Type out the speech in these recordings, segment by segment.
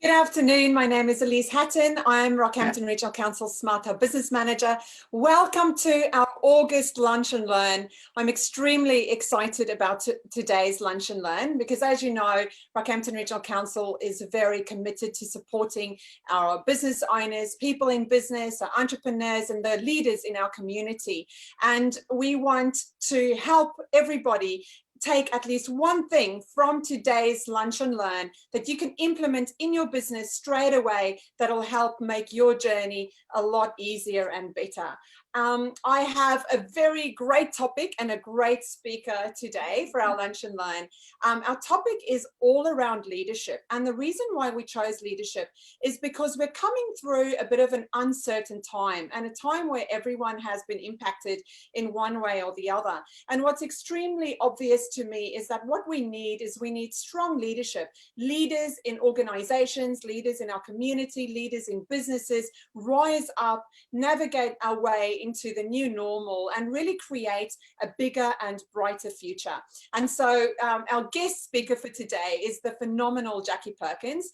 Good afternoon. My name is Elise Hatton. I'm Rockhampton Regional Council Smart Hub Business Manager. Welcome to our August Lunch and Learn. I'm extremely excited about today's Lunch and Learn because, as you know, Rockhampton Regional Council is very committed to supporting our business owners, people in business, our entrepreneurs and the leaders in our community. And we want to help everybody take at least one thing from today's Lunch and Learn that you can implement in your business straight away that'll help make your journey a lot easier and better. I have a very great topic and a great speaker today for our Lunch and Learn. Our topic is all around leadership, and the reason why we chose leadership is because we're coming through a bit of an uncertain time, and a time where everyone has been impacted in one way or the other. And what's extremely obvious to me is that what we need strong leadership, leaders in organizations, leaders in our community, leaders in businesses, rise up, navigate our way into the new normal and really create a bigger and brighter future. And so our guest speaker for today is the phenomenal Jacqui Perkins.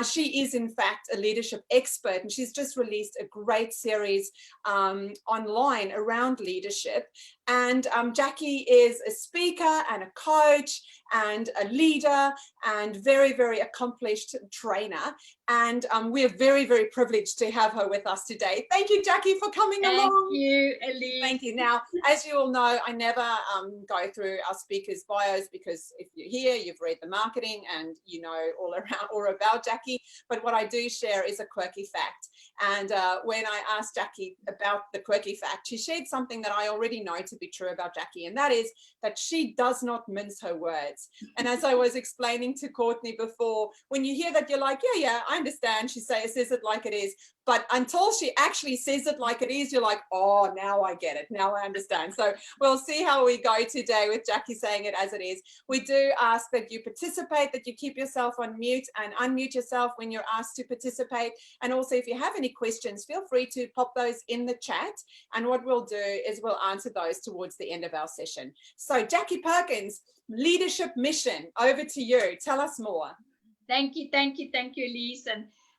She is in fact a leadership expert, and she's just released a great series online around leadership. And Jacqui is a speaker and a coach and a leader and very, very accomplished trainer. And we're very, very privileged to have her with us today. Thank you, Jacqui, for coming along. Thank you, Elise. Thank you. Now, as you all know, I never go through our speakers' bios because if you're here, you've read the marketing and you know all about Jacqui. But what I do share is a quirky fact. And when I asked Jacqui about the quirky fact, she shared something that I already know to be true about Jacqui, and that is that she does not mince her words. And as I was explaining to Courtney before, when you hear that, you're like, yeah, I understand. She says it like it is. But until she actually says it like it is, you're like, oh, now I get it. Now I understand. So we'll see how we go today with Jacqui saying it as it is. We do ask that you participate, that you keep yourself on mute and unmute yourself when you're asked to participate. And also, if you have any questions, feel free to pop those in the chat. And what we'll do is we'll answer those towards the end of our session. So Jacqui Perkins, leadership mission, over to you. Tell us more. Thank you, Elise.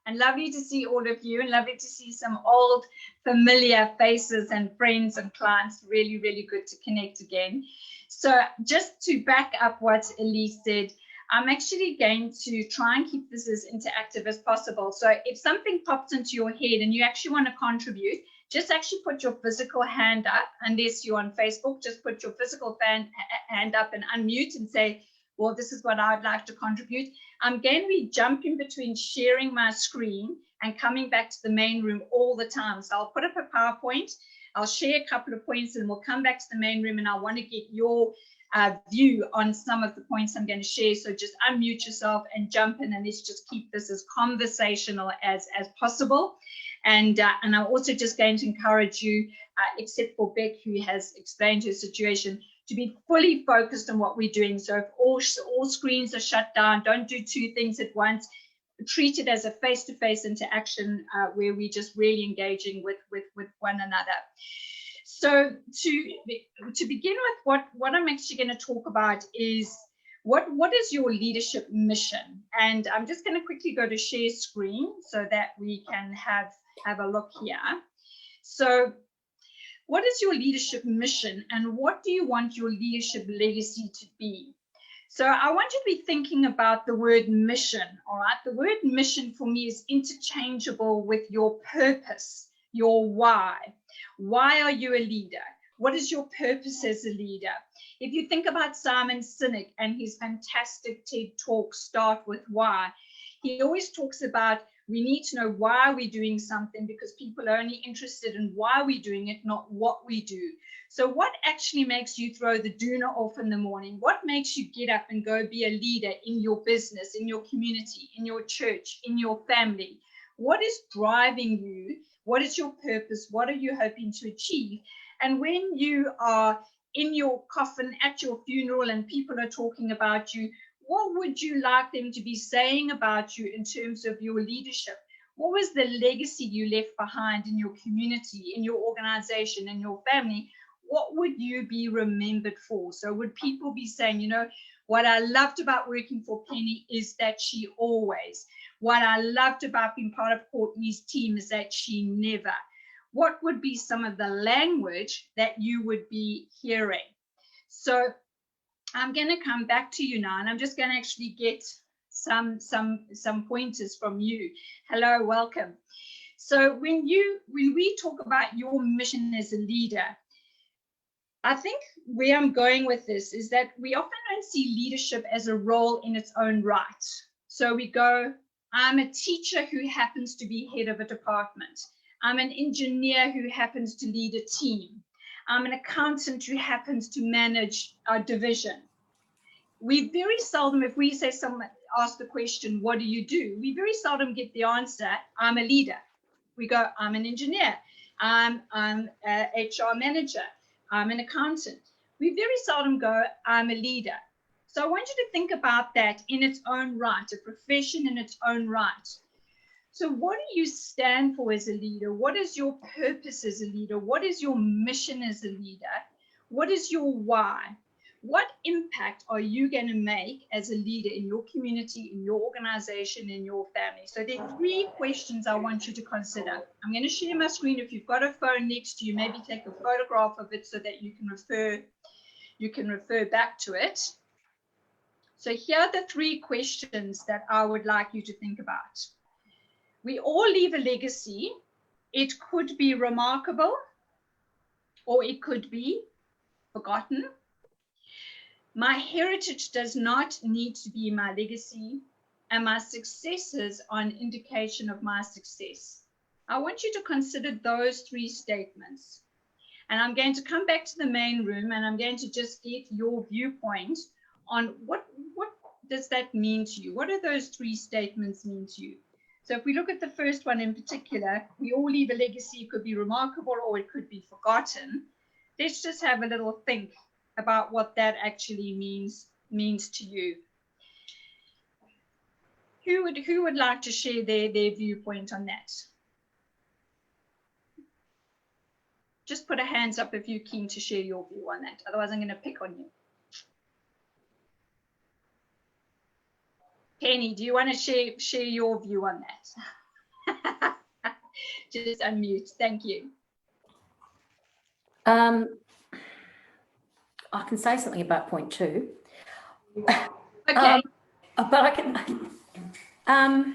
And lovely to see all of you, and lovely to see some old familiar faces and friends and clients. Really, really good to connect again. So just to back up what Elise said, I'm actually going to try and keep this as interactive as possible. So if something pops into your head and you actually want to contribute, just actually put your physical hand up. Unless you're on Facebook, just put your physical hand up and unmute and say, well, this is what I would like to contribute. I'm going to be jumping between sharing my screen and coming back to the main room all the time. So I'll put up a PowerPoint, I'll share a couple of points, and we'll come back to the main room, and I want to get your view on some of the points I'm going to share. So just unmute yourself and jump in, and let's just keep this as conversational as possible. And I'm also just going to encourage you, except for Beck, who has explained her situation, to be fully focused on what we're doing. So if all screens are shut down, don't do two things at once. Treat it as a face-to-face interaction where we're just really engaging with one another. So to begin with, what I'm actually going to talk about is what is your leadership mission? And I'm just going to quickly go to share screen so that we can have a look here. So what is your leadership mission, and what do you want your leadership legacy to be? So I want you to be thinking about the word mission, all right? The word mission for me is interchangeable with your purpose, your why. Why are you a leader? What is your purpose as a leader? If you think about Simon Sinek and his fantastic TED Talk, Start With Why, he always talks about we need to know why we're doing something, because people are only interested in why we're doing it, not what we do. So what actually makes you throw the doona off in the morning? What makes you get up and go be a leader in your business, in your community, in your church, in your family? What is driving you? What is your purpose? What are you hoping to achieve? And when you are in your coffin at your funeral and people are talking about you, what would you like them to be saying about you in terms of your leadership? What was the legacy you left behind in your community, in your organization, in your family? what would you be remembered for? So would people be saying, you know, what I loved about working for Penny is that she always, what I loved about being part of Courtney's team is that she never. What would be some of the language that you would be hearing? So I'm going to come back to you now, and I'm just going to actually get some pointers from you. Hello, welcome. So when we talk about your mission as a leader, I think where I'm going with this is that we often don't see leadership as a role in its own right. So we go, I'm a teacher who happens to be head of a department. I'm an engineer who happens to lead a team. I'm an accountant who happens to manage a division. We very seldom, if we say someone asks the question, what do you do? We very seldom get the answer, I'm a leader. We go, I'm an engineer. I'm an HR manager. I'm an accountant. We very seldom go, I'm a leader. So I want you to think about that in its own right, a profession in its own right. So what do you stand for as a leader? What is your purpose as a leader? What is your mission as a leader? What is your why? What impact are you going to make as a leader in your community, in your organization, in your family? So there are 3 questions I want you to consider. I'm going to share my screen. If you've got a phone next to you, maybe take a photograph of it so that you can refer back to it. So here are the 3 questions that I would like you to think about. We all leave a legacy. It could be remarkable, or it could be forgotten. My heritage does not need to be my legacy, and my successes are an indication of my success. I want you to consider those 3 statements. And I'm going to come back to the main room, and I'm going to just get your viewpoint on what does that mean to you? What do those 3 statements mean to you? So if we look at the first one in particular, we all leave a legacy. It could be remarkable or it could be forgotten. Let's just have a little think about what that actually means to you. Who would like to share their viewpoint on that? Just put a hands up if you're keen to share your view on that. Otherwise, I'm going to pick on you. Penny, do you want to share your view on that? Just unmute. Thank you. I can say something about point 2. Okay. But I can. I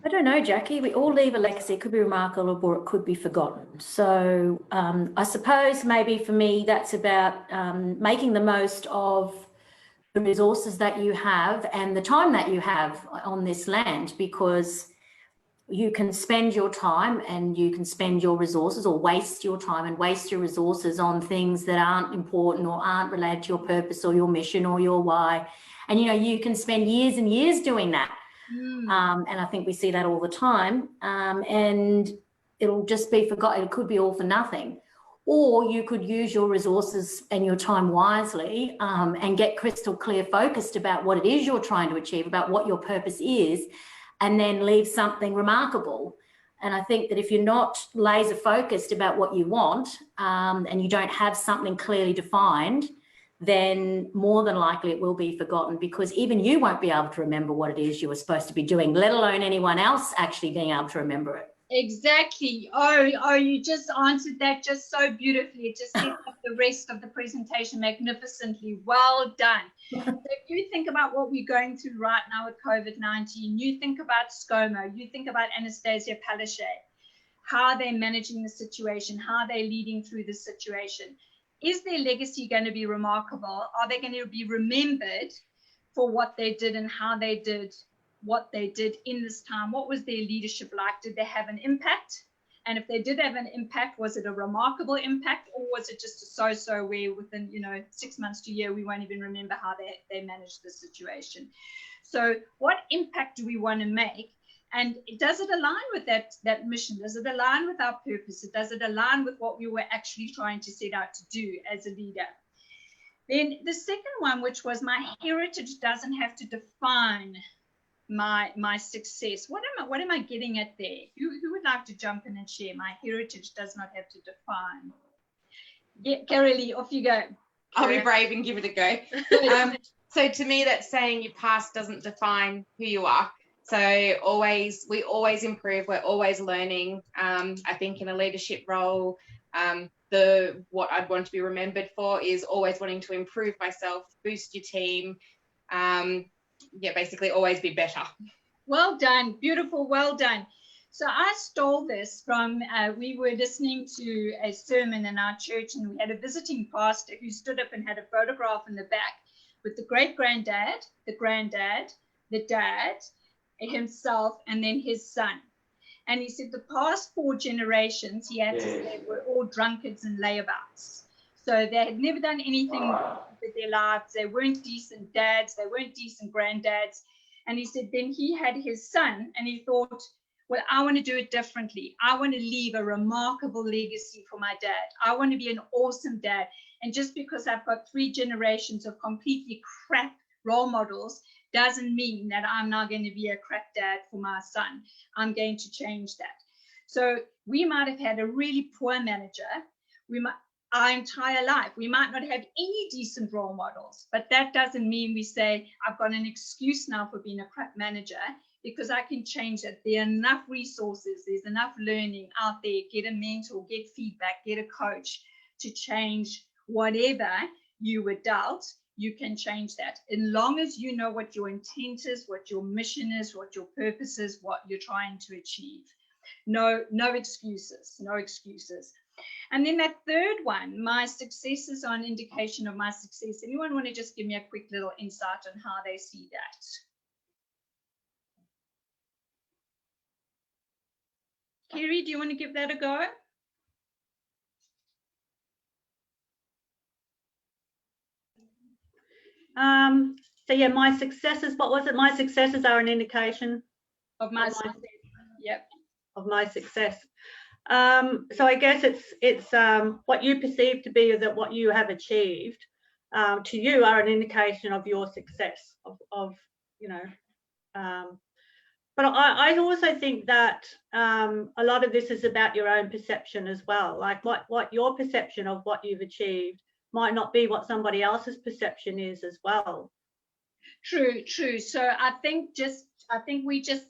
don't know, Jacqui. We all leave a legacy. It could be remarkable or it could be forgotten. So I suppose maybe for me that's about making the most of the resources that you have and the time that you have on this land, because you can spend your time and you can spend your resources, or waste your time and waste your resources on things that aren't important or aren't related to your purpose or your mission or your why. And, you know, you can spend years and years doing that. And I think we see that all the time. And it'll just be forgotten. It could be all for nothing. Or you could use your resources and your time wisely and get crystal clear focused about what it is you're trying to achieve, about what your purpose is, and then leave something remarkable. And I think that if you're not laser focused about what you want and you don't have something clearly defined, then more than likely it will be forgotten, because even you won't be able to remember what it is you were supposed to be doing, let alone anyone else actually being able to remember it. Exactly. Oh, you just answered that just so beautifully. It just sets up the rest of the presentation magnificently. Well done. So if you think about what we're going through right now with COVID-19, you think about ScoMo, you think about Anastasia Palaszczuk, how they're managing the situation, how they're leading through the situation. Is their legacy going to be remarkable? Are they going to be remembered for what they did and how they did what they did in this time? What was their leadership like? Did they have an impact? And if they did have an impact, was it a remarkable impact, or was it just a so-so where within 6 months to a year we won't even remember how they managed the situation? So what impact do we want to make? And does it align with that mission? Does it align with our purpose? Does it align with what we were actually trying to set out to do as a leader? Then the second one, which was my heritage doesn't have to define my success. What am I getting at there? Who would like to jump in and share? My heritage does not have to define. Yeah, Carolee, off you go. I'll be brave and give it a go. So to me, that's saying your past doesn't define who you are. So we always improve. We're always learning. I think in a leadership role, what I'd want to be remembered for is always wanting to improve myself, boost your team. Yeah, basically always be better. Well done. Beautiful. Well done. So I stole this from, we were listening to a sermon in our church, and we had a visiting pastor who stood up and had a photograph in the back with the great-granddad, the granddad, the dad, himself, and then his son. And he said the past 4 generations, he had to say, were all drunkards and layabouts. So they had never done anything with their lives. They weren't decent dads. They weren't decent granddads. And he said then he had his son, and he thought, well, I want to do it differently. I want to leave a remarkable legacy for my dad. I want to be an awesome dad. And just because I've got 3 generations of completely crap role models doesn't mean that I'm not going to be a crap dad for my son. I'm going to change that. So we might have had a really poor manager. Our entire life, we might not have any decent role models, but that doesn't mean we say, I've got an excuse now for being a crap manager, because I can change that. There are enough resources, there's enough learning out there. Get a mentor, get feedback, get a coach to change whatever you were dealt. You can change that. As long as you know what your intent is, what your mission is, what your purpose is, what you're trying to achieve. No excuses, no excuses. And then that third one, my successes are an indication of my success. Anyone want to just give me a quick little insight on how they see that? Kerry, do you want to give that a go? So yeah, my successes, what was it? My successes are an indication of my success. Yep. Of my success. So I guess it's what you perceive to be that what you have achieved to you are an indication of your success of you know. But I also think that a lot of this is about your own perception as well. Like what your perception of what you've achieved might not be what somebody else's perception is as well. True. So I think we just,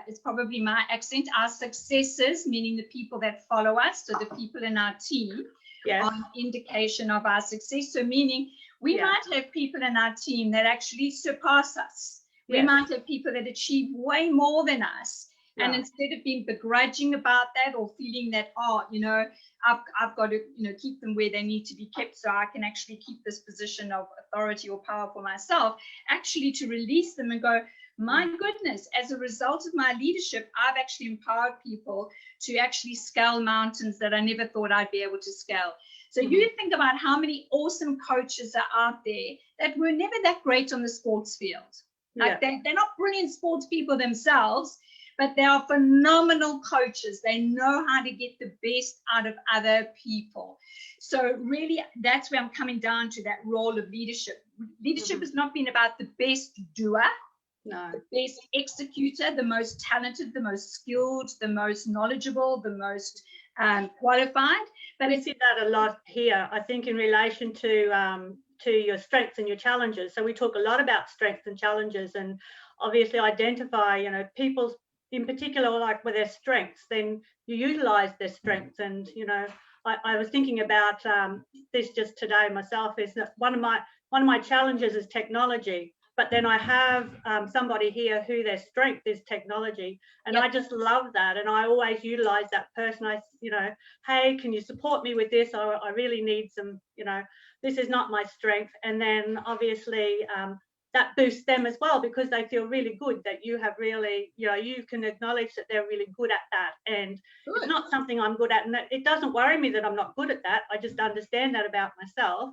it's probably my accent, our successes, meaning the people that follow us, so the people in our team, are an indication of our success. So meaning we might have people in our team that actually surpass us. We might have people that achieve way more than us. And instead of being begrudging about that or feeling that, I've got to, keep them where they need to be kept so I can actually keep this position of authority or power for myself, actually to release them and go, my goodness, as a result of my leadership, I've actually empowered people to actually scale mountains that I never thought I'd be able to scale. So you think about how many awesome coaches are out there that were never that great on the sports field. Like they're not brilliant sports people themselves, but they are phenomenal coaches. They know how to get the best out of other people. So really, that's where I'm coming down to that role of leadership. Leadership has not been about the best doer, the best executor, the most talented, the most skilled, the most knowledgeable, the most qualified. But we see that a lot here, I think, in relation to your strengths and your challenges. So we talk a lot about strengths and challenges, and obviously identify, people's, in particular, like with their strengths, then you utilize their strengths. And I was thinking about this just today myself, is that one of my challenges is technology, but then I have somebody here who their strength is technology, and I just love that, and I always utilize that person. Hey, can you support me with this? I really need some, this is not my strength. And then obviously that boosts them as well, because they feel really good that you have really, you can acknowledge that they're really good at that. And it's not something I'm good at, and it doesn't worry me that I'm not good at that. I just understand that about myself,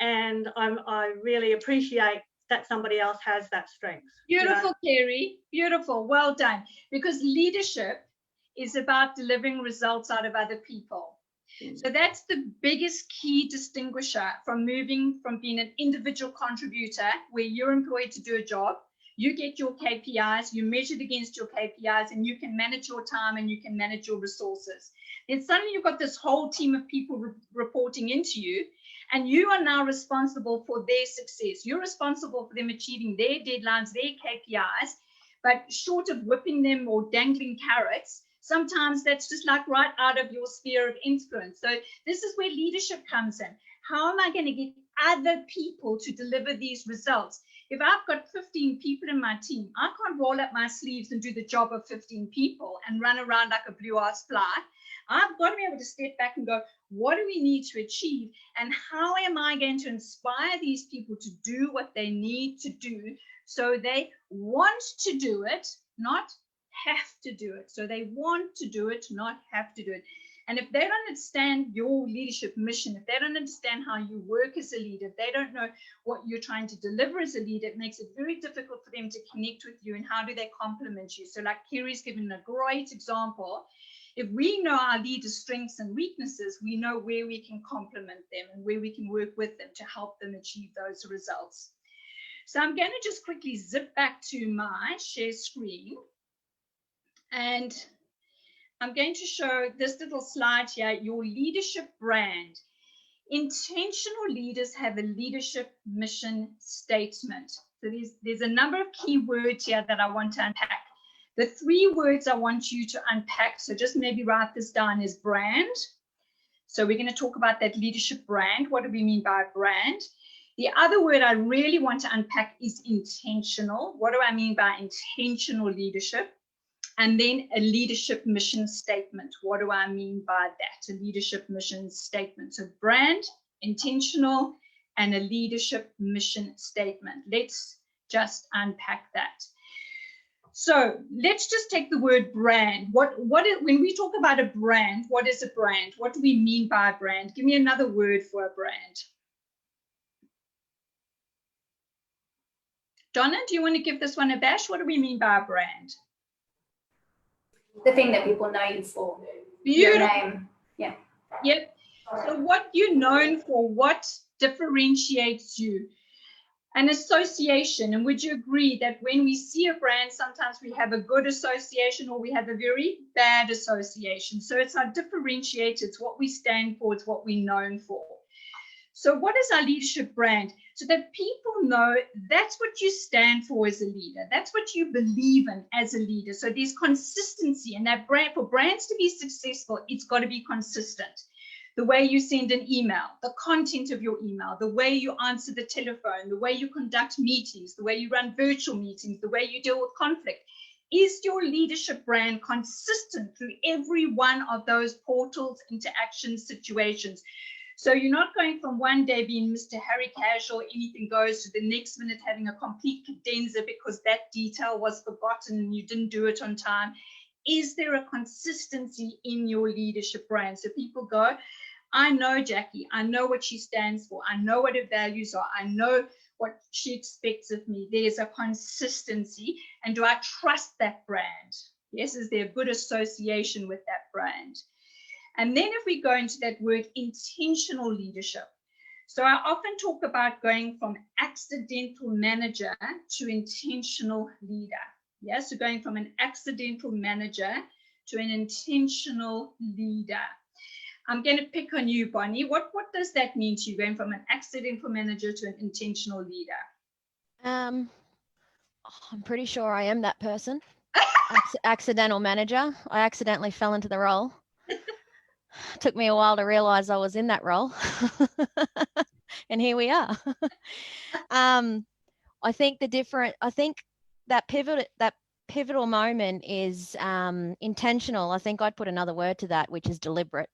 and I really appreciate that somebody else has that strength. Beautiful, Kerry. Beautiful. Well done. Because leadership is about delivering results out of other people. So that's the biggest key distinguisher from moving from being an individual contributor where you're employed to do a job You get your KPIs, you measured against your KPIs, and you can manage your time and you can manage your resources. Then suddenly you've got this whole team of people reporting into you, and you are now responsible for their success. You're responsible for them achieving their deadlines, their KPIs, but short of whipping them or dangling carrots, sometimes that's just like right out of your sphere of influence. So this is where leadership comes in. How am I going to get other people to deliver these results? If I've got 15 people in my team, I can't roll up my sleeves and do the job of 15 people and run around like a blue-ass fly. I've got to be able to step back and go, what do we need to achieve? And how am I going to inspire these people to do what they need to do so they want to do it, not have to do it. So they want to do it, not have to do it. And if they don't understand your leadership mission, if they don't understand how you work as a leader, if they don't know what you're trying to deliver as a leader, it makes it very difficult for them to connect with you. And how do they complement you? So like Kerry's given a great example. If we know our leaders' strengths and weaknesses, we know where we can complement them and where we can work with them to help them achieve those results. So I'm going to just quickly zip back to my share screen. And I'm going to show this little slide here, your leadership brand. Intentional leaders have a leadership mission statement. So there's a number of key words here that I want to unpack. The 3 words I want you to unpack, so just maybe write this down, is brand. So we're going to talk about that leadership brand. What do we mean by brand? The other word I really want to unpack is intentional. What do I mean by intentional leadership? And then a leadership mission statement. What do I mean by that? A leadership mission statement. So brand, intentional, and a leadership mission statement. Let's just unpack that. So let's just take the word brand. When we talk about a brand, what is a brand? What do we mean by a brand? Give me another word for a brand. Donna, do you want to give this one a bash? What do we mean by a brand? The thing that people know you for. Beautiful. Your name. Yeah. Yep. So what you're known for, what differentiates you? An association. And would you agree that when we see a brand, sometimes we have a good association or we have a very bad association? So it's our differentiator. It's what we stand for. It's what we're known for. So what is our leadership brand? So that people know that's what you stand for as a leader. That's what you believe in as a leader. So there's consistency in that brand. For brands to be successful, it's got to be consistent. The way you send an email, the content of your email, the way you answer the telephone, the way you conduct meetings, the way you run virtual meetings, the way you deal with conflict. Is your leadership brand consistent through every one of those portals, interactions, situations? So you're not going from one day being Mr. Harry Casual, anything goes, to the next minute having a complete cadenza because that detail was forgotten and you didn't do it on time. Is there a consistency in your leadership brand? So people go, I know Jacqui, I know what she stands for, I know what her values are, I know what she expects of me. There's a consistency. And do I trust that brand? Yes, is there a good association with that brand? And then if we go into that word intentional leadership. So I often talk about going from accidental manager to intentional leader. Yeah, so going from an accidental manager to an intentional leader. I'm going to pick on you, Bonnie. What does that mean to you, going from an accidental manager to an intentional leader? I'm pretty sure I am that person. Accidental manager. I accidentally fell into the role. Took me a while to realize I was in that role. And here we are. I think that pivotal moment is intentional. I think I'd put another word to that, which is deliberate.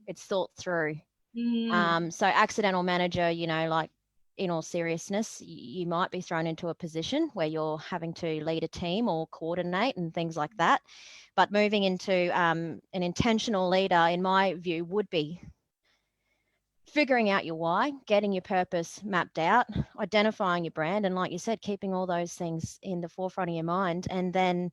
It's thought through. So accidental manager, like in all seriousness, you might be thrown into a position where you're having to lead a team or coordinate and things like that. But moving into an intentional leader, in my view, would be figuring out your why, getting your purpose mapped out, identifying your brand, and like you said, keeping all those things in the forefront of your mind. And then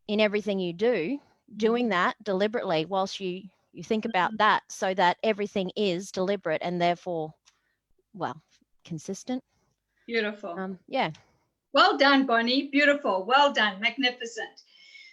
in everything you do, doing that deliberately whilst you think about that, so that everything is deliberate and therefore, well, consistent. Beautiful. Yeah. Well done, Bonnie. Beautiful. Well done. Magnificent.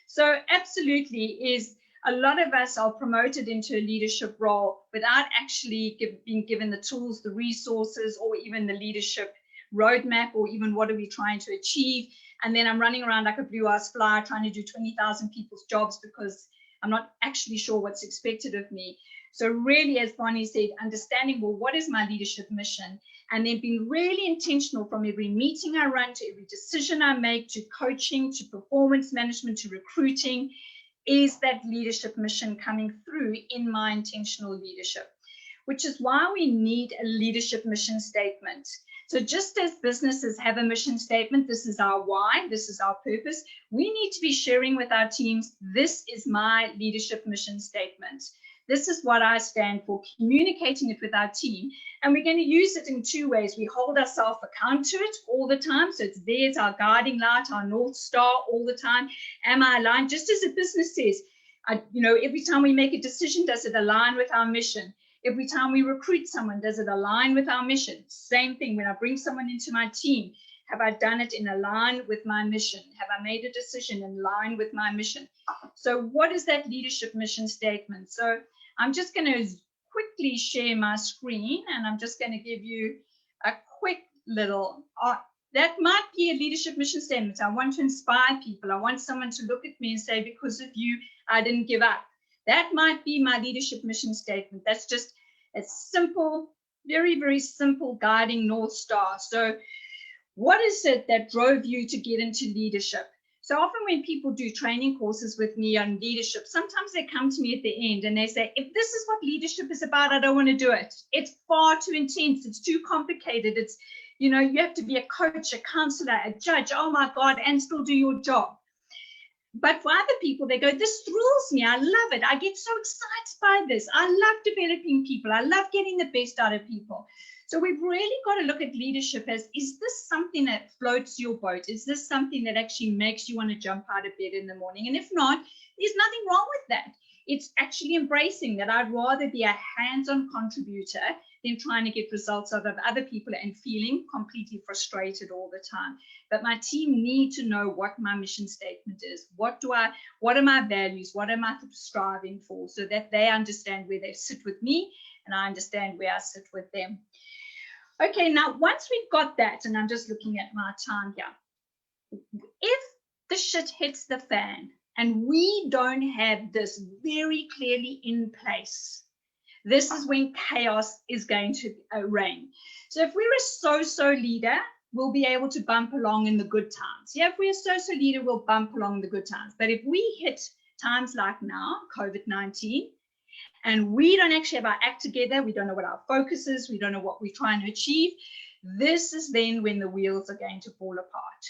So absolutely is a lot of us are promoted into a leadership role without actually being given the tools, the resources, or even the leadership roadmap, or even what are we trying to achieve. And then I'm running around like a blue-ass fly trying to do 20,000 people's jobs because I'm not actually sure what's expected of me. So really, as Bonnie said, understanding, well, what is my leadership mission? And then being really intentional from every meeting I run to every decision I make, to coaching, to performance management, to recruiting. Is that leadership mission coming through in my intentional leadership? Which is why we need a leadership mission statement. So just as businesses have a mission statement, this is our why, this is our purpose, we need to be sharing with our teams, this is my leadership mission statement. This is what I stand for, communicating it with our team. And we're going to use it in two ways. We hold ourselves account to it all the time. So it's there, it's our guiding light, our North Star all the time. Am I aligned? Just as a business says, every time we make a decision, does it align with our mission? Every time we recruit someone, does it align with our mission? Same thing, when I bring someone into my team, have I done it in line with my mission? Have I made a decision in line with my mission? So what is that leadership mission statement? So I'm just going to quickly share my screen, and I'm just going to give you a quick little, that might be a leadership mission statement. I want to inspire people. I want someone to look at me and say, because of you, I didn't give up. That might be my leadership mission statement. That's just a simple, very, very simple guiding North Star. So what is it that drove you to get into leadership? So often when people do training courses with me on leadership, sometimes they come to me at the end and they say, if this is what leadership is about, I don't want to do it. It's far too intense. It's too complicated. It's, you have to be a coach, a counselor, a judge, oh my God, and still do your job. But for other people, they go, this thrills me. I love it. I get so excited by this. I love developing people. I love getting the best out of people. So we've really got to look at leadership as, is this something that floats your boat? Is this something that actually makes you want to jump out of bed in the morning? And if not, there's nothing wrong with that. It's actually embracing that I'd rather be a hands-on contributor than trying to get results out of other people and feeling completely frustrated all the time. But my team need to know what my mission statement is. What are my values? What am I striving for? So that they understand where they sit with me and I understand where I sit with them. Okay, now once we've got that, and I'm just looking at my time here, if the shit hits the fan and we don't have this very clearly in place, this is when chaos is going to reign. So if we're a so-so leader, we'll be able to bump along in the good times. Yeah, if we're a so-so leader, we'll bump along the good times. But if we hit times like now, COVID-19, and we don't actually have our act together, we don't know what our focus is, we don't know what we're trying to achieve, this is then when the wheels are going to fall apart.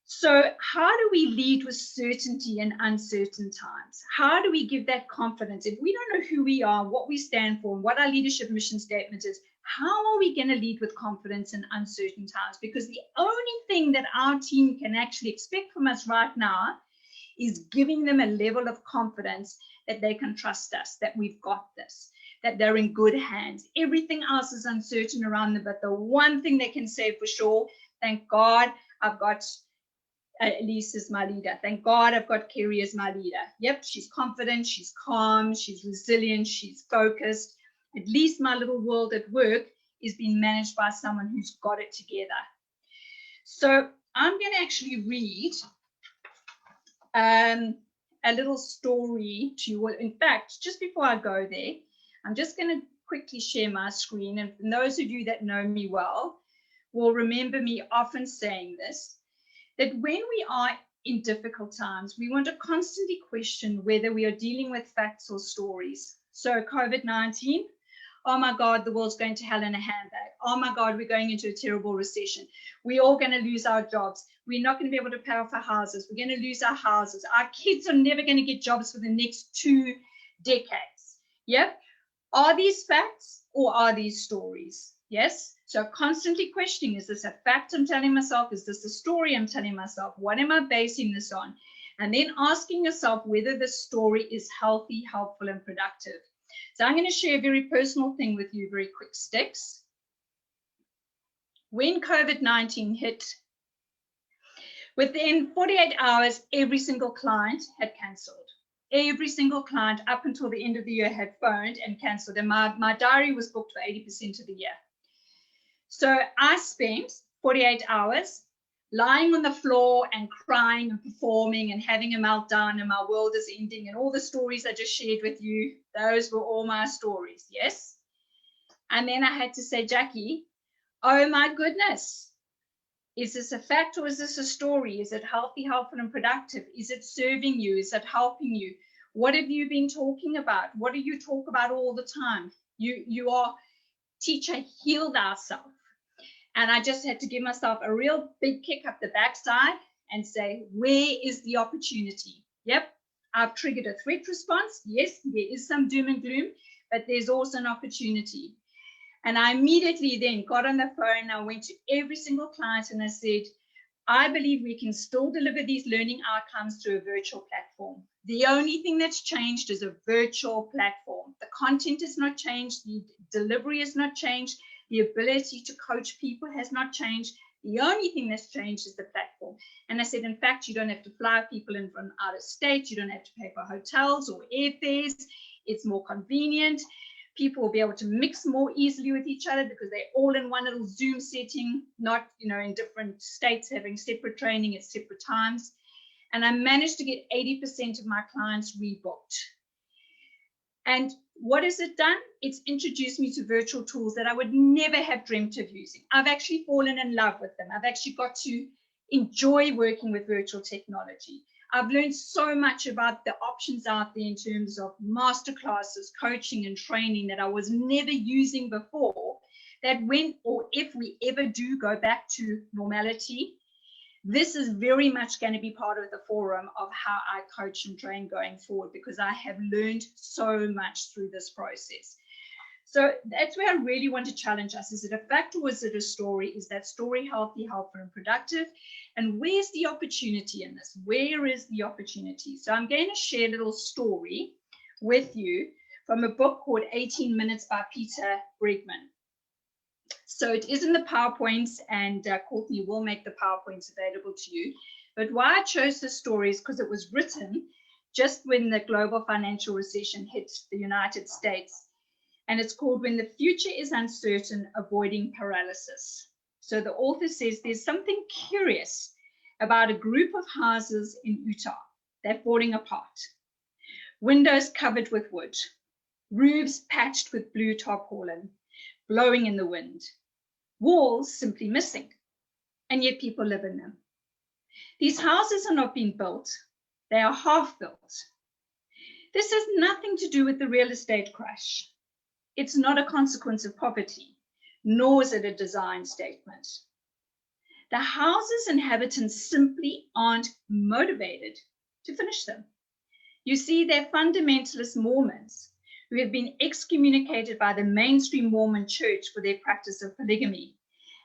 So how do we lead with certainty in uncertain times? How do we give that confidence? If we don't know who we are, what we stand for, and what our leadership mission statement is, how are we going to lead with confidence in uncertain times? Because the only thing that our team can actually expect from us right now is giving them a level of confidence that they can trust us, that we've got this, that they're in good hands. Everything else is uncertain around them, but the one thing they can say for sure, thank God I've got Elise as my leader. Thank God I've got Kerry as my leader. Yep, she's confident, she's calm, she's resilient, she's focused. At least my little world at work is being managed by someone who's got it together. So I'm going to actually read a little story to you. In fact, just before I go there, I'm just going to quickly share my screen. And for those of you that know me well will remember me often saying this, that when we are in difficult times, we want to constantly question whether we are dealing with facts or stories. So COVID-19, oh my God, the world's going to hell in a handbag. Oh my God, we're going into a terrible recession. We're all going to lose our jobs. We're not going to be able to pay off our houses. We're going to lose our houses. Our kids are never going to get jobs for the next 2 decades. Yep. Are these facts or are these stories? Yes. So constantly questioning, is this a fact I'm telling myself? Is this a story I'm telling myself? What am I basing this on? And then asking yourself whether the story is healthy, helpful, and productive. So I'm going to share a very personal thing with you, very quick sticks. When COVID-19 hit, Within 48 hours, every single client had cancelled. Every single client up until the end of the year had phoned and cancelled. And my diary was booked for 80% of the year. So I spent 48 hours lying on the floor and crying and performing and having a meltdown, and my world is ending, and all the stories I just shared with you, those were all my stories, yes? And then I had to say, Jacqui, oh my goodness, is this a fact or is this a story? Is it healthy, helpful, and productive? Is it serving you? Is it helping you? What have you been talking about? What do you talk about all the time? You are teacher, heal thyself. And I just had to give myself a real big kick up the backside and say, where is the opportunity? Yep, I've triggered a threat response. Yes, there is some doom and gloom, but there's also an opportunity. And I immediately then got on the phone. I went to every single client and I said, I believe we can still deliver these learning outcomes through a virtual platform. The only thing that's changed is a virtual platform. The content has not changed. The delivery has not changed. The ability to coach people has not changed. The only thing that's changed is the platform. And I said, in fact, you don't have to fly people in from out of state. You don't have to pay for hotels or airfares. It's more convenient. People will be able to mix more easily with each other because they're all in one little Zoom setting, not, in different states having separate training at separate times. And I managed to get 80% of my clients rebooked. And what has it done? It's introduced me to virtual tools that I would never have dreamt of using. I've actually fallen in love with them. I've actually got to enjoy working with virtual technology. I've learned so much about the options out there in terms of masterclasses, coaching and training that I was never using before, that when or if we ever do go back to normality, this is very much going to be part of the forum of how I coach and train going forward, because I have learned so much through this process. So that's where I really want to challenge us. Is it a fact or is it a story? Is that story healthy, helpful, and productive? And where's the opportunity in this? Where is the opportunity? So I'm going to share a little story with you from a book called 18 Minutes by Peter Bregman. So it is in the PowerPoints, and Courtney will make the PowerPoints available to you. But why I chose this story is because it was written just when the global financial recession hit the United States. And it's called When the Future is Uncertain, Avoiding Paralysis. So the author says there's something curious about a group of houses in Utah. They're falling apart. Windows covered with wood, roofs patched with blue tarpaulin, blowing in the wind, walls simply missing, and yet people live in them. These houses are not being built, they are half built. This has nothing to do with the real estate crash. It's not a consequence of poverty, nor is it a design statement. The house's inhabitants simply aren't motivated to finish them. You see, they're fundamentalist Mormons who have been excommunicated by the mainstream Mormon church for their practice of polygamy.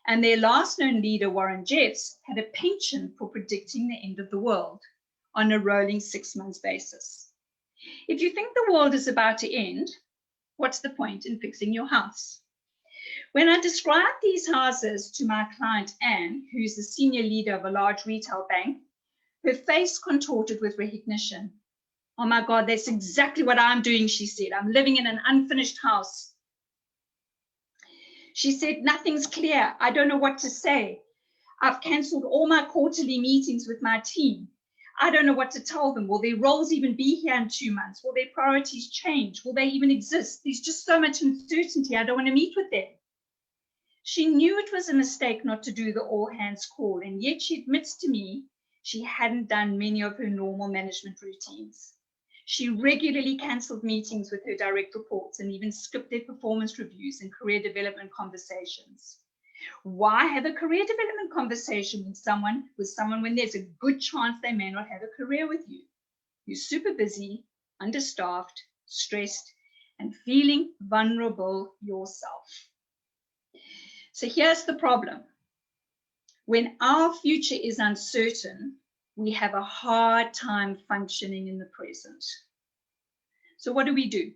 And their last known leader, Warren Jeffs, had a penchant for predicting the end of the world on a rolling 6 months basis. If you think the world is about to end, what's the point in fixing your house? When I described these houses to my client, Anne, who's the senior leader of a large retail bank, her face contorted with recognition. Oh my God, that's exactly what I'm doing, she said. I'm living in an unfinished house. She said, nothing's clear. I don't know what to say. I've cancelled all my quarterly meetings with my team. I don't know what to tell them. Will their roles even be here in 2 months? Will their priorities change? Will they even exist? There's just so much uncertainty. I don't want to meet with them. She knew it was a mistake not to do the all hands call, and yet she admits to me she hadn't done many of her normal management routines. She regularly cancelled meetings with her direct reports and even skipped their performance reviews and career development conversations. Why have a career development conversation with someone when there's a good chance they may not have a career with you? You're super busy, understaffed, stressed, and feeling vulnerable yourself. So here's the problem. When our future is uncertain, we have a hard time functioning in the present. So what do?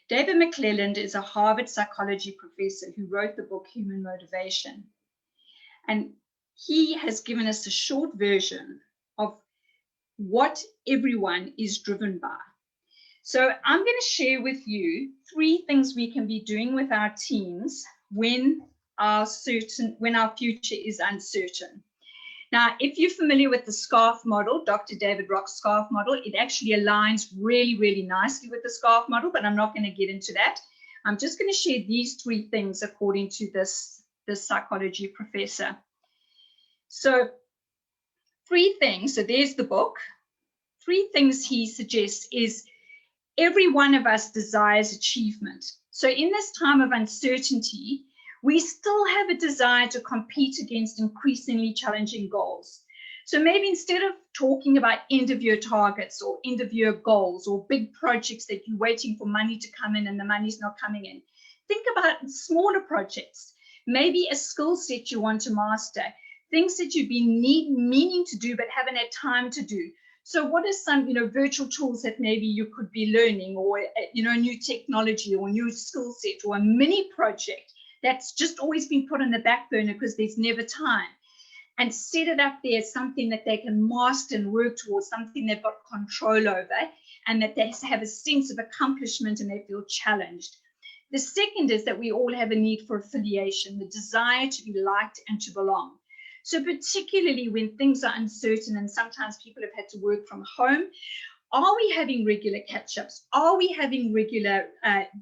David McClelland is a Harvard psychology professor who wrote the book Human Motivation. And he has given us a short version of what everyone is driven by. So I'm going to share with you 3 things we can be doing with our teams when our future is uncertain. Now, if you're familiar with the SCARF model, Dr. David Rock's SCARF model, it actually aligns really, really nicely with the SCARF model, but I'm not going to get into that. I'm just going to share these 3 things according to this psychology professor. So 3 things, so there's the book. 3 things he suggests is every one of us desires achievement. So in this time of uncertainty, we still have a desire to compete against increasingly challenging goals. So maybe instead of talking about end of year targets or end of year goals or big projects that you're waiting for money to come in and the money's not coming in, think about smaller projects, maybe a skill set you want to master, things that you've been meaning to do but haven't had time to do. So what are some, virtual tools that maybe you could be learning, or, new technology or new skill set, or a mini project that's just always been put on the back burner because there's never time, and set it up there as something that they can master and work towards, something they've got control over, and that they have a sense of accomplishment and they feel challenged. The second is that we all have a need for affiliation, the desire to be liked and to belong. So particularly when things are uncertain and sometimes people have had to work from home, are we having regular catch-ups? Are we having regular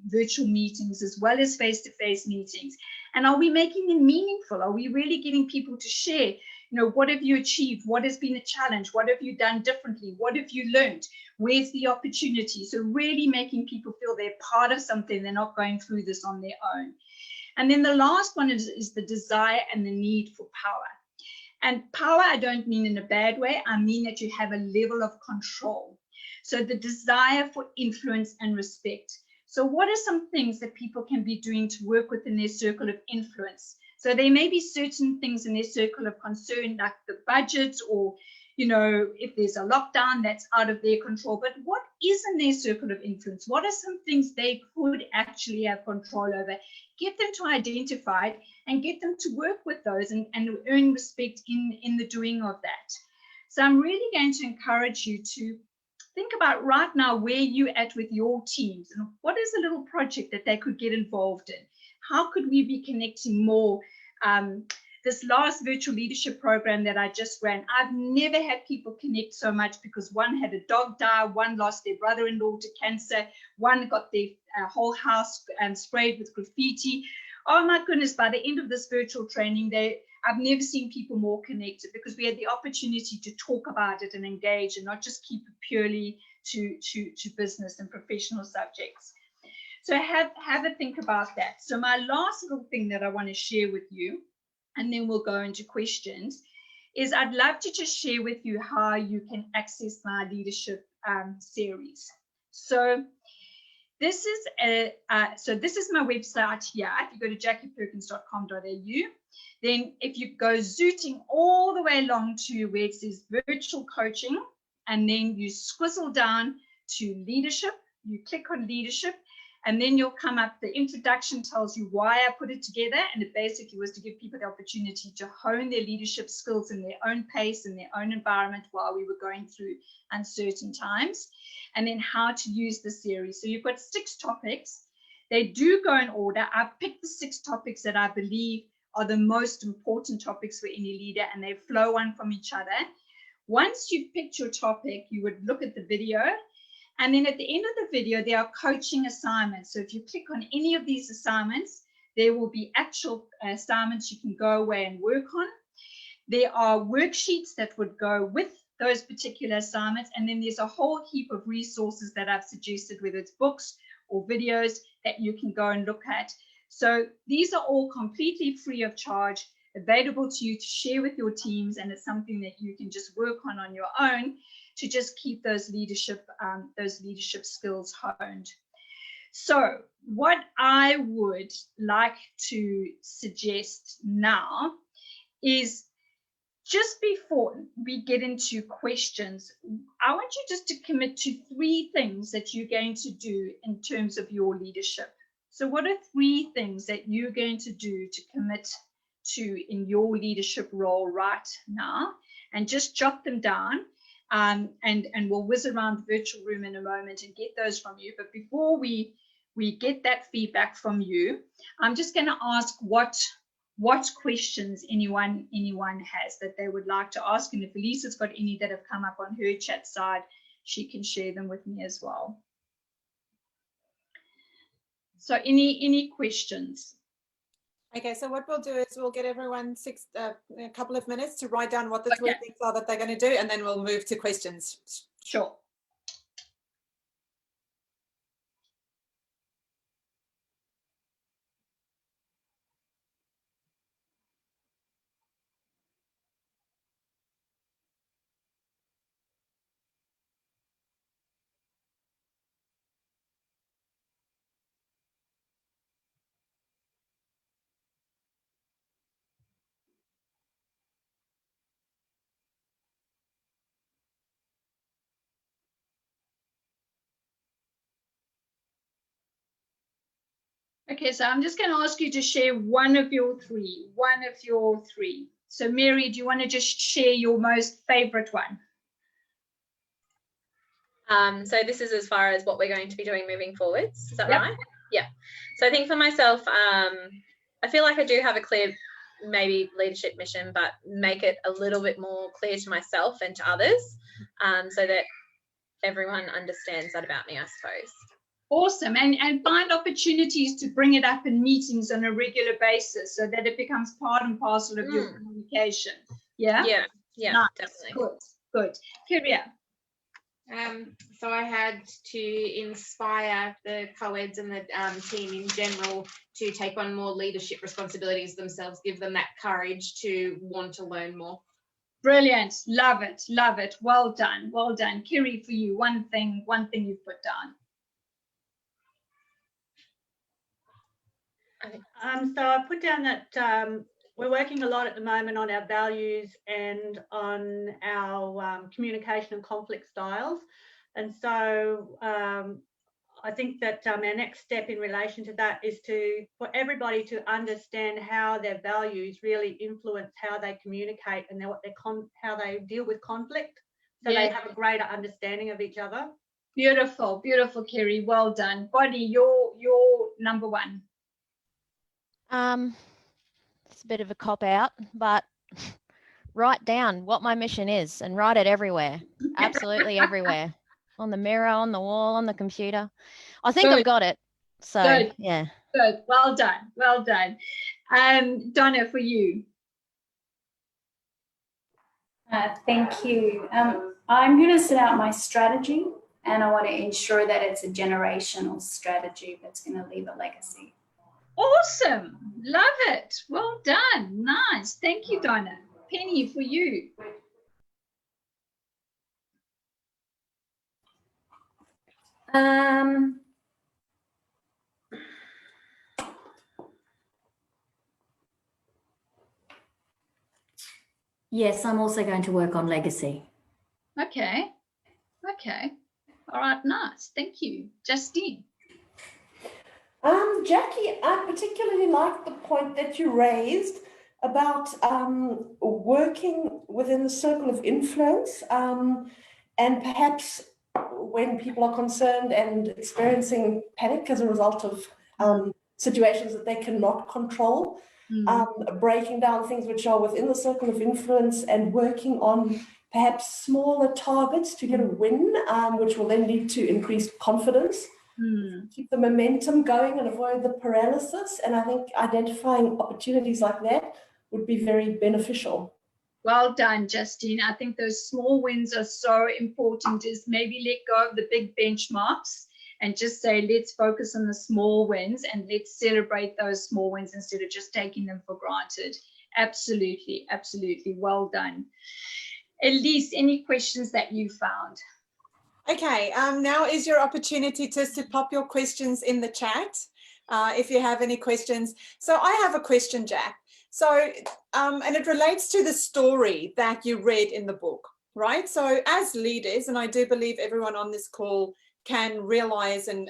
virtual meetings as well as face-to-face meetings? And are we making them meaningful? Are we really getting people to share, what have you achieved? What has been a challenge? What have you done differently? What have you learned? Where's the opportunity? So really making people feel they're part of something, they're not going through this on their own. And then the last one is the desire and the need for power. And power, I don't mean in a bad way. I mean that you have a level of control. So the desire for influence and respect. So what are some things that people can be doing to work within their circle of influence? So there may be certain things in their circle of concern, like the budget, or, if there's a lockdown that's out of their control. But what is in their circle of influence? What are some things they could actually have control over? Get them to identify it and get them to work with those and earn respect in the doing of that. So I'm really going to encourage you to think about right now where you're at with your teams and what is a little project that they could get involved in. How could we be connecting more? This last virtual leadership program that I just ran, I've never had people connect so much, because one had a dog die, one lost their brother-in-law to cancer, one got their whole house sprayed with graffiti. Oh my goodness, by the end of this virtual training, I've never seen people more connected, because we had the opportunity to talk about it and engage and not just keep it purely to business and professional subjects. So have a think about that. So my last little thing that I want to share with you, and then we'll go into questions, is I'd love to just share with you how you can access my leadership series. So this is my website here. If you go to jacquiperkins.com.au, then if you go zooting all the way along to where it says virtual coaching, and then you squizzle down to leadership, you click on leadership, and then you'll come up, the introduction tells you why I put it together, and it basically was to give people the opportunity to hone their leadership skills in their own pace, in their own environment while we were going through uncertain times, and then how to use the series. So you've got 6 topics. They do go in order. I've picked the 6 topics that I believe are the most important topics for any leader, and they flow one from each other. Once you've picked your topic, you would look at the video. And then at the end of the video, there are coaching assignments. So if you click on any of these assignments, there will be actual assignments you can go away and work on. There are worksheets that would go with those particular assignments. And then there's a whole heap of resources that I've suggested, whether it's books or videos that you can go and look at. So these are all completely free of charge, available to you to share with your teams. And it's something that you can just work on your own to just keep those leadership skills honed. So what I would like to suggest now is, just before we get into questions, I want you just to commit to 3 things that you're going to do in terms of your leadership. So what are 3 things that you're going to do to commit to in your leadership role right now, and just jot them down. And we'll whiz around the virtual room in a moment and get those from you. But before we get that feedback from you, I'm just going to ask what questions anyone has that they would like to ask. And if Elisa's got any that have come up on her chat side, she can share them with me as well. So any questions? Okay, so what we'll do is we'll get everyone a couple of minutes to write down what the three things are that they're going to do, and then we'll move to questions. Sure. Okay, so I'm just going to ask you to share one of your three. So Mary, do you want to just share your most favorite one? So this is as far as what we're going to be doing moving forwards. Is that right? Yeah. So I think for myself, I feel like I do have a clear maybe leadership mission, but make it a little bit more clear to myself and to others, so that everyone understands that about me, I suppose. Awesome. And find opportunities to bring it up in meetings on a regular basis so that it becomes part and parcel of your communication. Yeah? Yeah, nice. definitely. Good. Kyria. So I had to inspire the co-eds and the team in general to take on more leadership responsibilities themselves, give them that courage to want to learn more. Brilliant. Love it. Well done. Kiri, for you, one thing you've put down. So I put down that we're working a lot at the moment on our values and on our communication and conflict styles. And so I think that our next step in relation to that is for everybody to understand how their values really influence how they communicate and how they deal with conflict, so they have a greater understanding of each other. Beautiful, Kiri. Well done. Bonnie, your number one. It's a bit of a cop out, but write down what my mission is and write it everywhere. Absolutely everywhere. On the mirror, on the wall, on the computer. I think I've got it. So good. Yeah. Good. Well done. Donna, for you. Thank you. I'm going to set out my strategy, and I want to ensure that it's a generational strategy that's going to leave a legacy. Awesome. Love it. Well done. Nice. Thank you, Donna. Penny, for you. Yes, I'm also going to work on legacy. Okay. All right, nice. Thank you. Justine. Jacqui, I particularly like the point that you raised about working within the circle of influence, and perhaps when people are concerned and experiencing panic as a result of situations that they cannot control, breaking down things which are within the circle of influence and working on perhaps smaller targets to get a win, which will then lead to increased confidence. Keep the momentum going and avoid the paralysis. And I think identifying opportunities like that would be very beneficial. Well done, Justine. I think those small wins are so important. Is maybe let go of the big benchmarks and just say, let's focus on the small wins and let's celebrate those small wins instead of just taking them for granted. Absolutely. Well done. Elise, any questions that you found? Okay, now is your opportunity just to pop your questions in the chat if you have any questions. So I have a question, Jack. So, and it relates to the story that you read in the book, right? So as leaders, and I do believe everyone on this call can realize and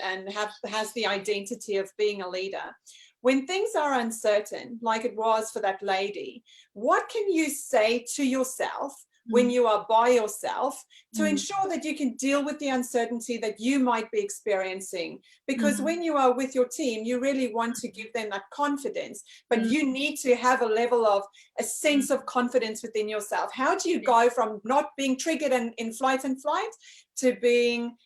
has the identity of being a leader. when things are uncertain, like it was for that lady, what can you say to yourself when you are by yourself to ensure that you can deal with the uncertainty that you might be experiencing? Because when you are with your team, you really want to give them that confidence, but you need to have a level of a sense of confidence within yourself. How do you go from not being triggered and in flight to being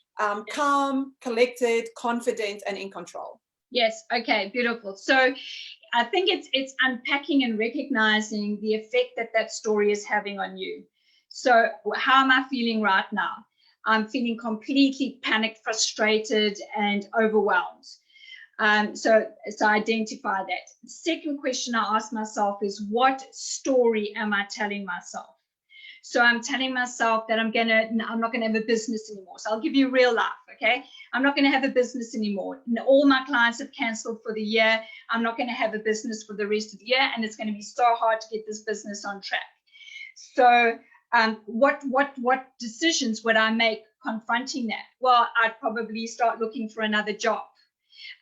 calm, collected, confident, and in control? Yes. Okay. Beautiful. So I think it's unpacking and recognizing the effect that that story is having on you. So how am I feeling right now? I'm feeling completely panicked, frustrated, and overwhelmed. So identify that. The second question I ask myself is, what story am I telling myself? So I'm telling myself that I'm not gonna have a business anymore. So I'll give you real life, okay? I'm not gonna have a business anymore. All my clients have canceled for the year. I'm not gonna have a business for the rest of the year, and it's gonna be so hard to get this business on track. So what decisions would I make confronting that? Well, I'd probably start looking for another job.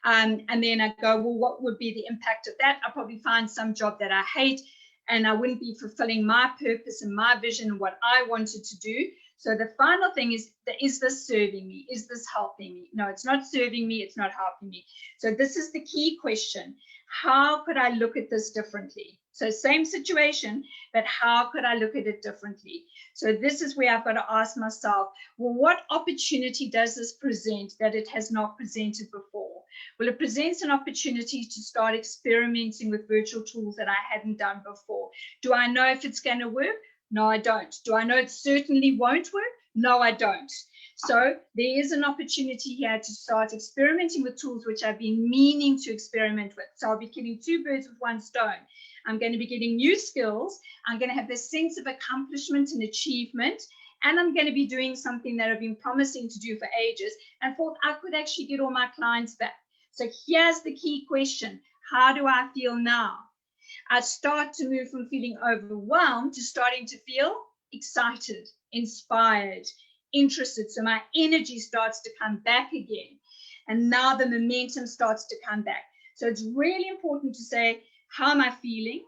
And then I'd go, well, what would be the impact of that? I'll probably find some job that I hate, and I wouldn't be fulfilling my purpose and my vision and what I wanted to do. So the final thing is this serving me? Is this helping me? No, it's not serving me. It's not helping me. So this is the key question. How could I look at this differently? So same situation, but how could I look at it differently? So this is where I've got to ask myself, well, what opportunity does this present that it has not presented before? Well, it presents an opportunity to start experimenting with virtual tools that I hadn't done before. Do I know if it's going to work? No, I don't. Do I know it certainly won't work? No, I don't. So there is an opportunity here to start experimenting with tools which I've been meaning to experiment with. So I'll be killing two birds with one stone. I'm going to be getting new skills. I'm going to have this sense of accomplishment and achievement. And I'm going to be doing something that I've been promising to do for ages, and thought I could actually get all my clients back. So here's the key question. How do I feel now? I start to move from feeling overwhelmed to starting to feel excited, inspired, interested. So my energy starts to come back again. And now the momentum starts to come back. So it's really important to say, how am I feeling?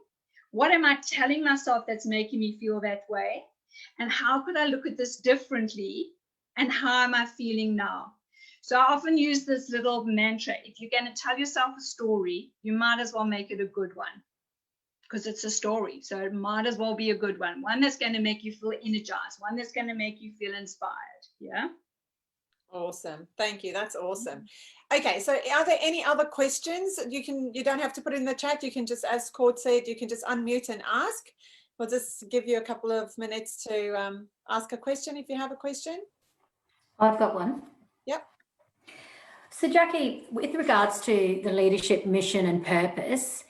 What am I telling myself that's making me feel that way? And how could I look at this differently? And how am I feeling now? So I often use this little mantra. If you're going to tell yourself a story, you might as well make it a good one, because it's a story. So it might as well be a good one. One that's going to make you feel energized. One that's going to make you feel inspired. Yeah. Awesome. Thank you. That's awesome. Okay. So are there any other questions? You don't have to put it in the chat. You can just, as Cord said, you can just unmute and ask. We'll just give you a couple of minutes to ask a question if you have a question. I've got one. Yep. So Jacqui, with regards to the leadership mission and purpose,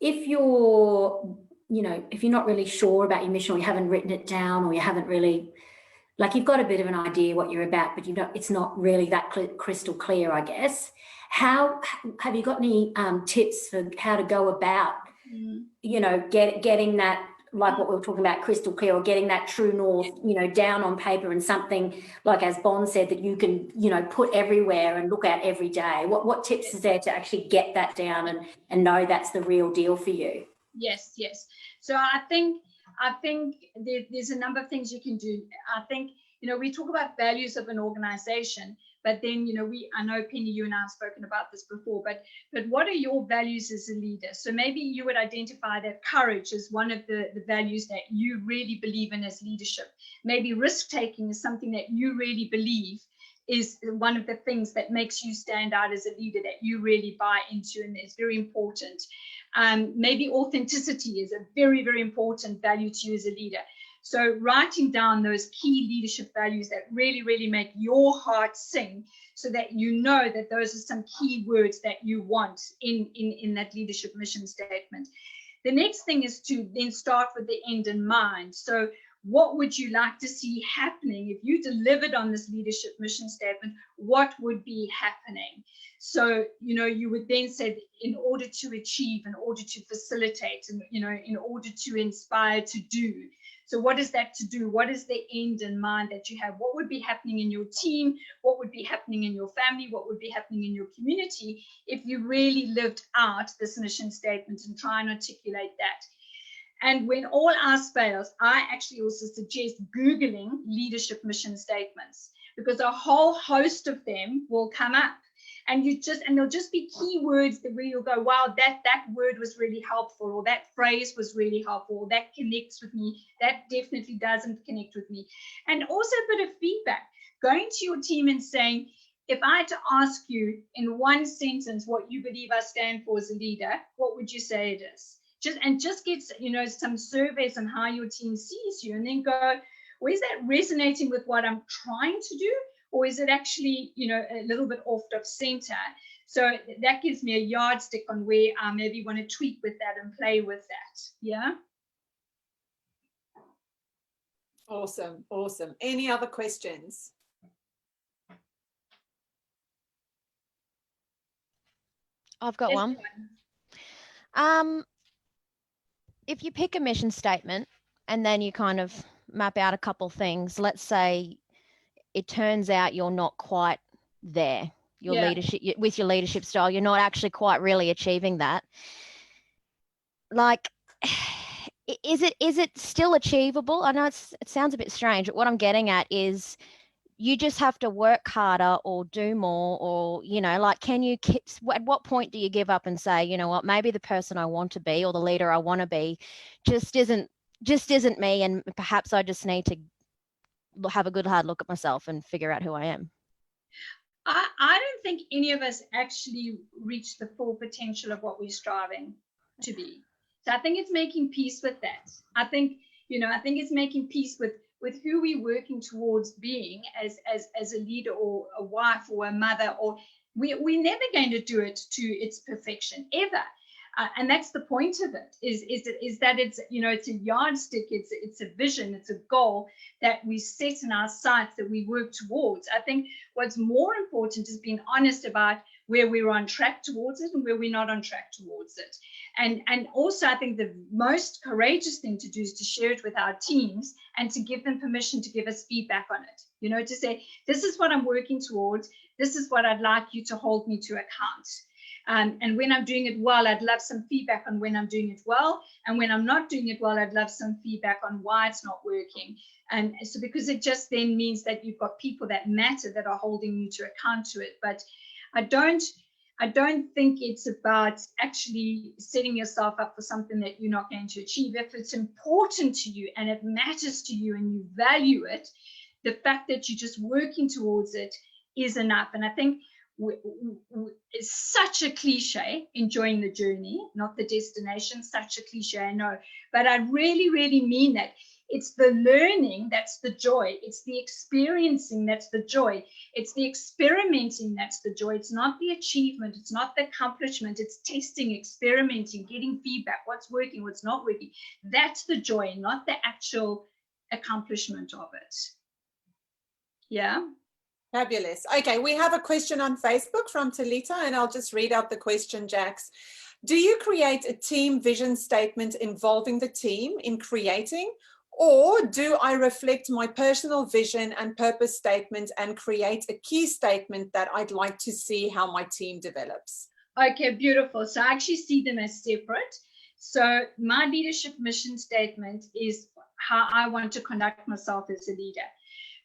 if you're not really sure about your mission, or you haven't written it down, or you haven't really, like, you've got a bit of an idea what you're about, but it's not really that crystal clear, I guess. How have you got any tips for how to go about, getting that, like what we were talking about, crystal clear, or getting that true north, down on paper, and something like, as Bond said, that you can, put everywhere and look at every day? What tips is there to actually get that down and know that's the real deal for you? Yes. So I think there's a number of things you can do. I think, we talk about values of an organization, but then, I know, Penny, you and I have spoken about this before, but what are your values as a leader? So maybe you would identify that courage is one of the values that you really believe in as leadership. Maybe risk-taking is something that you really believe is one of the things that makes you stand out as a leader, that you really buy into and is very important. Maybe authenticity is a very, very important value to you as a leader. So writing down those key leadership values that really, really make your heart sing, so that you know that those are some key words that you want in that leadership mission statement. The next thing is to then start with the end in mind. So what would you like to see happening? If you delivered on this leadership mission statement, what would be happening? So, you know, you would then say, in order to achieve, in order to facilitate, and, you know, in order to inspire to do. So what is that to do? What is the end in mind that you have? What would be happening in your team? What would be happening in your family? What would be happening in your community if you really lived out this mission statement and try and articulate that? And when all else fails, I actually also suggest Googling leadership mission statements, because a whole host of them will come up. And there'll just be keywords that where you'll go, wow, that word was really helpful, or that phrase was really helpful, or that connects with me, that definitely doesn't connect with me. And also a bit of feedback, going to your team and saying, if I had to ask you in one sentence what you believe I stand for as a leader, what would you say it is? Just get, you know, some surveys on how your team sees you, and then go, well, is that resonating with what I'm trying to do? Or is it actually, you know, a little bit off center? So that gives me a yardstick on where I maybe want to tweak with that and play with that. Yeah. Awesome. Awesome. Any other questions? I've got one. If you pick a mission statement and then you kind of map out a couple things, let's say it turns out you're not quite there, leadership, with your leadership style, you're not actually quite really achieving that. Like, is it still achievable? I know it sounds a bit strange, but what I'm getting at is you just have to work harder or do more, or, you know, like, at what point do you give up and say, you know what, maybe the person I want to be or the leader I want to be just isn't me, and perhaps I just need to have a good hard look at myself and figure out who I am? I don't think any of us actually reach the full potential of what we're striving to be. So I think it's making peace with that. I think it's making peace with who we're working towards being as a leader or a wife or a mother, or we're never going to do it to its perfection ever. And that's the point of it, is that it's, you know, it's a yardstick, it's a vision, it's a goal that we set in our sights, that we work towards. I think what's more important is being honest about where we're on track towards it and where we're not on track towards it. And also, I think the most courageous thing to do is to share it with our teams and to give them permission to give us feedback on it. You know, to say, this is what I'm working towards, this is what I'd like you to hold me to account. And when I'm doing it well, I'd love some feedback on when I'm doing it well. And when I'm not doing it well, I'd love some feedback on why it's not working. And so, because it just then means that you've got people that matter that are holding you to account to it. But I don't think it's about actually setting yourself up for something that you're not going to achieve. If it's important to you and it matters to you and you value it, the fact that you're just working towards it is enough. And I think it's such a cliche, enjoying the journey, not the destination, such a cliche, I know, but I really, really mean that. It's the learning that's the joy. It's the experiencing that's the joy. It's the experimenting that's the joy. It's not the achievement. It's not the accomplishment. It's testing, experimenting, getting feedback, what's working, what's not working. That's the joy, not the actual accomplishment of it. Yeah. Fabulous. Okay, we have a question on Facebook from Talita, and I'll just read out the question, Jax. Do you create a team vision statement involving the team in creating, or do I reflect my personal vision and purpose statement and create a key statement that I'd like to see how my team develops? Okay, beautiful. So I actually see them as separate. So my leadership mission statement is how I want to conduct myself as a leader.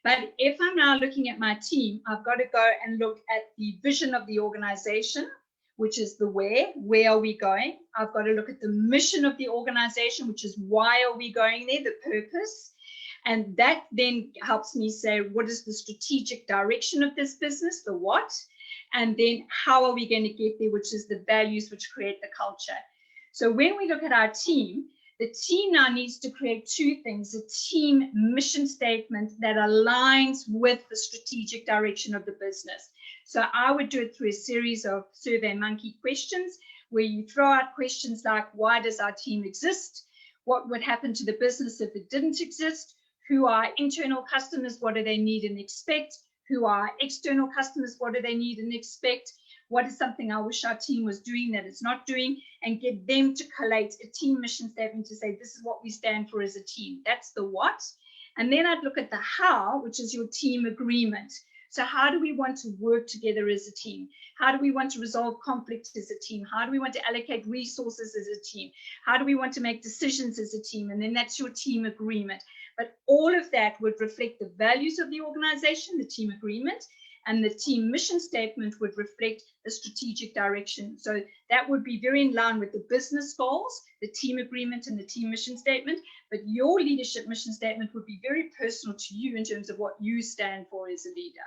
But if I'm now looking at my team, I've got to go and look at the vision of the organization, which is the where are we going? I've got to look at the mission of the organization, which is why are we going there, the purpose. And that then helps me say, what is the strategic direction of this business, the what? And then how are we going to get there, which is the values which create the culture. So when we look at our team, the team now needs to create two things: a team mission statement that aligns with the strategic direction of the business. So I would do it through a series of SurveyMonkey questions, where you throw out questions like, why does our team exist? What would happen to the business if it didn't exist? Who are internal customers? What do they need and expect? Who are external customers? What do they need and expect? What is something I wish our team was doing that it's not doing? And get them to collate a team mission statement to say, this is what we stand for as a team. That's the what. And then I'd look at the how, which is your team agreement. So how do we want to work together as a team? How do we want to resolve conflict as a team? How do we want to allocate resources as a team? How do we want to make decisions as a team? And then that's your team agreement. But all of that would reflect the values of the organization, the team agreement, and the team mission statement would reflect the strategic direction. So that would be very in line with the business goals, the team agreement, and the team mission statement. But your leadership mission statement would be very personal to you in terms of what you stand for as a leader.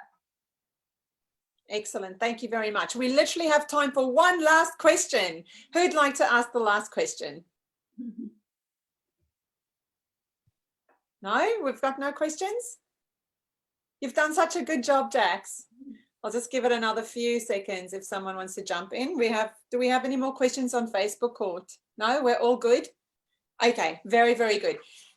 Excellent. Thank you very much. We literally have time for one last question. Who'd like to ask the last question? No, we've got no questions. You've done such a good job, Jax. I'll just give it another few seconds if someone wants to jump in. Do we have any more questions on Facebook, Court? No, we're all good. Okay, very, very good.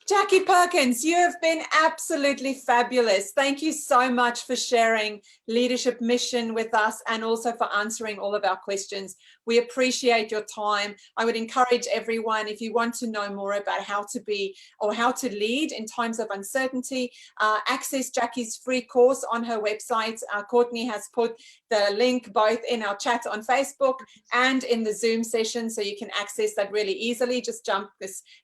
Jacqui Perkins, you have been absolutely fabulous. Thank you so much for sharing leadership mission with us and also for answering all of our questions. We appreciate your time. I would encourage everyone, if you want to know more about how to be or how to lead in times of uncertainty, access Jacqui's free course on her website. Courtney has put the link both in our chat on Facebook and in the Zoom session, so you can access that really easily. Just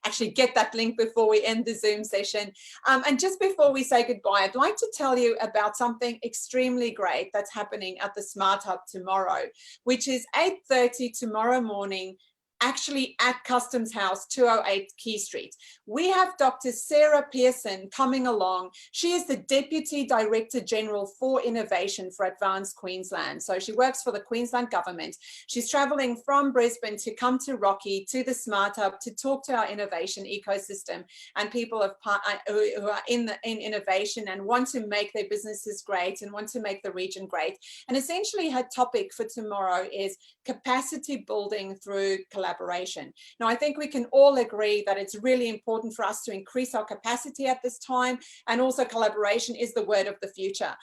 actually get that link before we end the Zoom session. And just before we say goodbye, I'd like to tell you about something extremely great that's happening at the Smart Hub tomorrow, which is 8:30 tomorrow morning, actually at Customs House 208 Key Street. We have Dr. Sarah Pearson coming along. She is the Deputy Director General for Innovation for Advanced Queensland. So she works for the Queensland government. She's traveling from Brisbane to come to Rocky, to the Smart Hub, to talk to our innovation ecosystem and people who are in innovation and want to make their businesses great and want to make the region great. And essentially her topic for tomorrow is capacity building through collaboration. Now, I think we can all agree that it's really important for us to increase our capacity at this time, and also collaboration is the word of the future.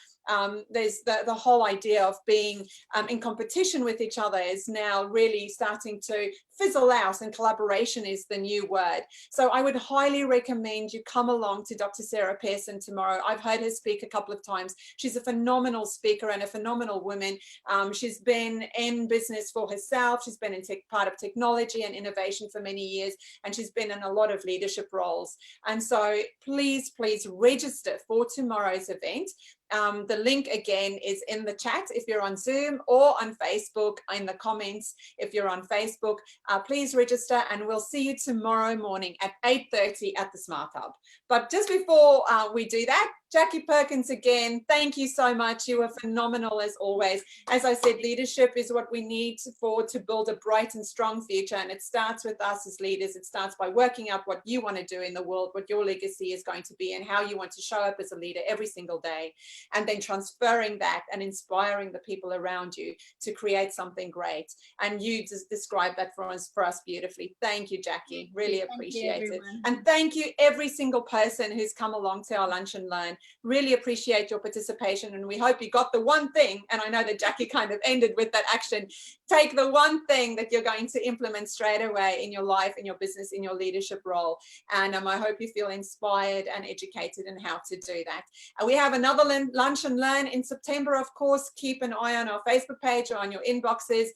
There's the whole idea of being in competition with each other is now really starting to fizzle out, and collaboration is the new word. So I would highly recommend you come along to Dr. Sarah Pearson tomorrow. I've heard her speak a couple of times. She's a phenomenal speaker and a phenomenal woman. She's been in business for herself. She's been in part of technology and innovation for many years, and she's been in a lot of leadership roles. And so please, please register for tomorrow's event. The link again is in the chat if you're on Zoom, or on Facebook in the comments if you're on Facebook. Please register, and we'll see you tomorrow morning at 8:30 at the Smart Hub. But just before we do that, Jacqui Perkins, again, thank you so much. You were phenomenal as always. As I said, leadership is what we need to build a bright and strong future, and it starts with us as leaders. It starts by working out what you want to do in the world, what your legacy is going to be, and how you want to show up as a leader every single day, and then transferring that and inspiring the people around you to create something great. And you just described that for us beautifully. Thank you, Jacqui. Really appreciate it. And thank you every single person who's come along to our Lunch and Learn. Really appreciate your participation, and we hope you got the one thing, and I know that Jacqui kind of ended with that action. Take the one thing that you're going to implement straight away in your life, in your business, in your leadership role. And I hope you feel inspired and educated in how to do that. We have another Lunch and Learn in September, of course. Keep an eye on our Facebook page or on your inboxes.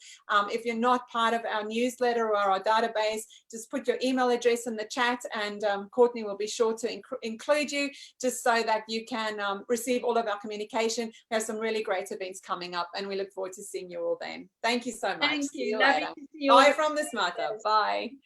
If you're not part of our newsletter or our database, just put your email address in the chat, and Courtney will be sure to include you, just so that you can receive all of our communication. We have some really great events coming up, and we look forward to seeing you all then. Thank you so much. Thank you. See you later. Bye from the Smart Hub. Bye.